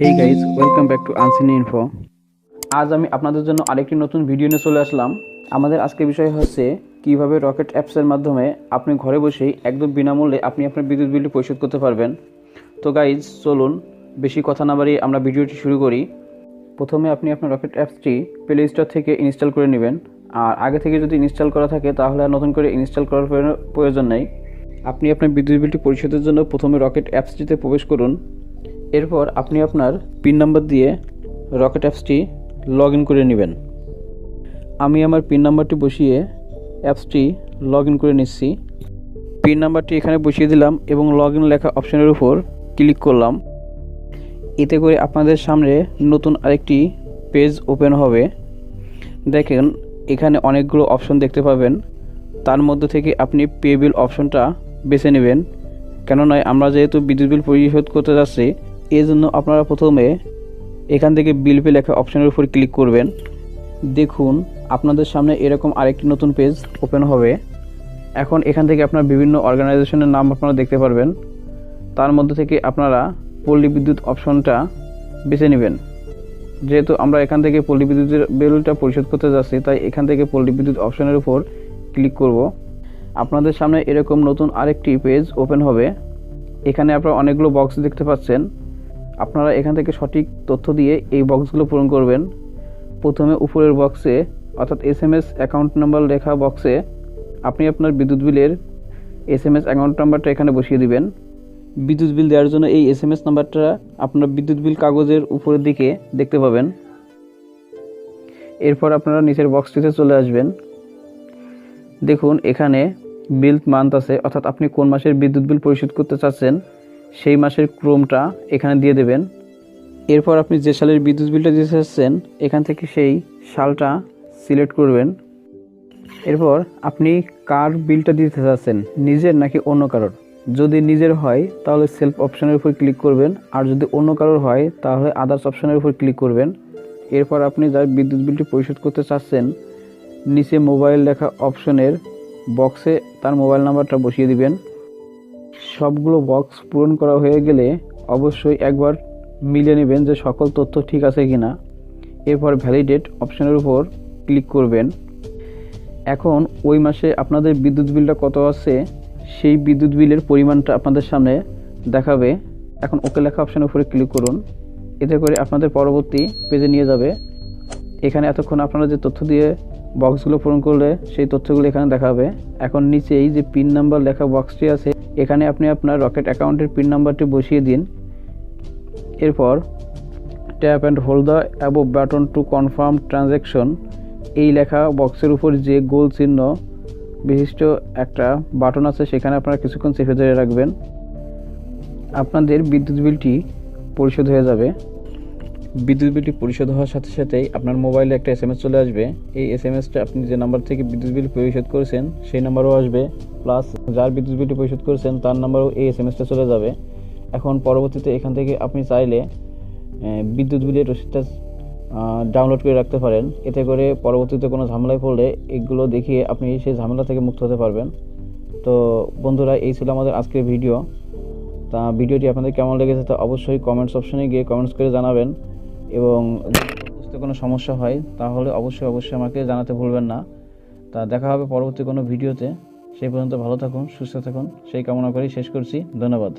Hey guys, welcome back to unseen info. আজ আমি আপনাদের জন্য আরেকটি নতুন ভিডিও নিয়ে চলে আসলাম। আমাদের আজকের বিষয় হচ্ছে কিভাবে রকেট অ্যাপসের মাধ্যমে আপনি ঘরে বসেই একদম বিনামূল্যে আপনি আপনার বিদ্যুৎ বিলটি পরিশোধ করতে পারবেন। তো গাইজ চলুন বেশি কথা না বাড়িয়ে আমরা ভিডিওটি শুরু করি। প্রথমে আপনি আপনার রকেট অ্যাপসটি প্লে স্টোর থেকে ইনস্টল করে নেবেন। আর আগে থেকে যদি ইনস্টল করা থাকে তাহলে আর নতুন করে ইনস্টল করার প্রয়োজন নেই। আপনি আপনার বিদ্যুৎ বিলটি পরিশোধের জন্য প্রথমে রকেট অ্যাপসটিতে প্রবেশ করুন। এরপর আপনি আপনার পিন নাম্বার দিয়ে রকেট অ্যাপসটি লগ ইন করে নেবেন। আমি আমার পিন নাম্বারটি বসিয়ে অ্যাপসটি লগ ইন করে নিচ্ছি। পিন নাম্বারটি এখানে বসিয়ে দিলাম এবং লগ ইন লেখা অপশনের উপর ক্লিক করলাম। এতে করে আপনাদের সামনে নতুন আরেকটি পেজ ওপেন হবে। দেখেন এখানে অনেকগুলো অপশন দেখতে পাবেন। তার মধ্যে থেকে আপনি পে বিল অপশনটা বেছে নেবেন। কেননা আমরা যেহেতু বিদ্যুৎ বিল পরিশোধ করতে যাচ্ছি, এই জন্য আপনারা প্রথমে এখান থেকে বিল পে লেখা অপশনের উপর ক্লিক করবেন। দেখুন আপনাদের সামনে এরকম আরেকটি নতুন পেজ ওপেন হবে। এখন এখান থেকে আপনার বিভিন্ন অর্গানাইজেশনের নাম আপনারা দেখতে পারবেন। তার মধ্যে থেকে আপনারা পল্লী বিদ্যুৎ অপশনটা বেছে নেবেন। যেহেতু আমরা এখান থেকে পল্লী বিদ্যুতের বিলটা পরিশোধ করতে যাচ্ছি, তাই এখান থেকে পল্লী বিদ্যুৎ অপশনের উপর ক্লিক করব। আপনাদের সামনে এরকম নতুন আরেকটি পেজ ওপেন হবে। এখানে আপনারা অনেকগুলো বক্স দেখতে পাচ্ছেন। আপনারা এখান থেকে সঠিক তথ্য দিয়ে এই বক্সগুলো পূরণ করবেন। প্রথমে উপরের বক্সে অর্থাৎ SMS অ্যাকাউন্ট নাম্বার লেখা বক্সে আপনি আপনার বিদ্যুৎ বিলের SMS অ্যাকাউন্ট নাম্বারটা এখানে বসিয়ে দিবেন। বিদ্যুৎ বিল দেওয়ার জন্য এই SMS নাম্বারটা আপনার বিদ্যুৎ বিল কাগজের উপরের দিকে দেখতে পাবেন। এরপর আপনারা নিচের বক্সটিতে চলে আসবেন। দেখুন এখানে বিল মান্থ আছে, অর্থাৎ আপনি কোন মাসের বিদ্যুৎ বিল পরিশোধ করতে চাচ্ছেন সেই মাসের ক্রমটা এখানে দিয়ে দেবেন। এরপর আপনি যে সালের বিদ্যুৎ বিলটা দিতে চাচ্ছেন এখান থেকে সেই সালটা সিলেক্ট করবেন। এরপর আপনি কার বিলটা দিতে চাচ্ছেন, নিজের নাকি অন্য কারোর। যদি নিজের হয় তাহলে সেলফ অপশনের উপর ক্লিক করবেন, আর যদি অন্য কারোর হয় তাহলে আদার্স অপশনের উপর ক্লিক করবেন। এরপর আপনি যার বিদ্যুৎ বিলটি পরিশোধ করতে চাচ্ছেন নিচে মোবাইল লেখা অপশনের বক্সে তার মোবাইল নাম্বারটা বসিয়ে দিবেন। সবগুলো বক্স পূরণ করা হয়ে গেলে অবশ্যই একবার মিলিয়ে নেবেন যে সকল তথ্য ঠিক আছে কিনা। এরপর ভ্যালিডেট অপশনের উপর ক্লিক করবেন। এখন ওই মাসে আপনাদের বিদ্যুৎ বিলটা কত আছে সেই বিদ্যুৎ বিলের পরিমাণটা আপনাদের সামনে দেখাবে। এখন ওকে লেখা অপশনের উপরে ক্লিক করুন। এতে করে আপনাদের পরবর্তী পেজে নিয়ে যাবে। এখানে এতক্ষণ আপনারা যে তথ্য দিয়ে বক্সগুলো পূরণ করলে সেই তথ্যগুলো এখানে দেখাবে। এখন নিচেই যে পিন নাম্বার লেখা বক্সটি আছে এখানে আপনি আপনার রকেট অ্যাকাউন্টের পিন নাম্বারটি বসিয়ে দিন। এরপর tap and hold the above button to confirm transaction এই লেখা বক্সের উপর যে গোল চিহ্ন বিশিষ্ট একটা বাটন আছে সেখানে আপনারা কিছুক্ষণ চেপে ধরে রাখবেন। আপনাদের বিদ্যুৎ বিলটি পরিশোধ হয়ে যাবে। বিদ্যুৎ বিলটি পরিশোধ হওয়ার সাথে সাথেই আপনার মোবাইলে একটা SMS চলে আসবে। এই SMSটা আপনি যে নাম্বার থেকে বিদ্যুৎ বিল পরিশোধ করেছেন সেই নাম্বারও আসবে, প্লাস যার বিদ্যুৎ বিলটি পরিশোধ করেছেন তার নাম্বারও এই SMSটা চলে যাবে। এখন পরবর্তীতে এখান থেকে আপনি চাইলে বিদ্যুৎ বিলের রসিদটা ডাউনলোড করে রাখতে পারেন। এতে করে পরবর্তীতে কোনো ঝামেলায় পড়লে এগুলো দেখিয়ে আপনি সেই ঝামেলা থেকে মুক্ত হতে পারবেন। তো বন্ধুরা, এই ছিল আমাদের আজকের ভিডিও। তা ভিডিওটি আপনাদের কেমন লেগেছে তা অবশ্যই কমেন্টস অপশনে গিয়ে কমেন্টস করে জানাবেন, এবং যদি বুঝতে কোনো সমস্যা হয় তাহলে অবশ্যই আমাকে জানাতে ভুলবেন না। তা দেখা হবে পরবর্তী কোনো ভিডিওতে। সেই পর্যন্ত ভালো থাকুন, সুস্থ থাকুন, সেই কামনা করেই শেষ করছি। ধন্যবাদ।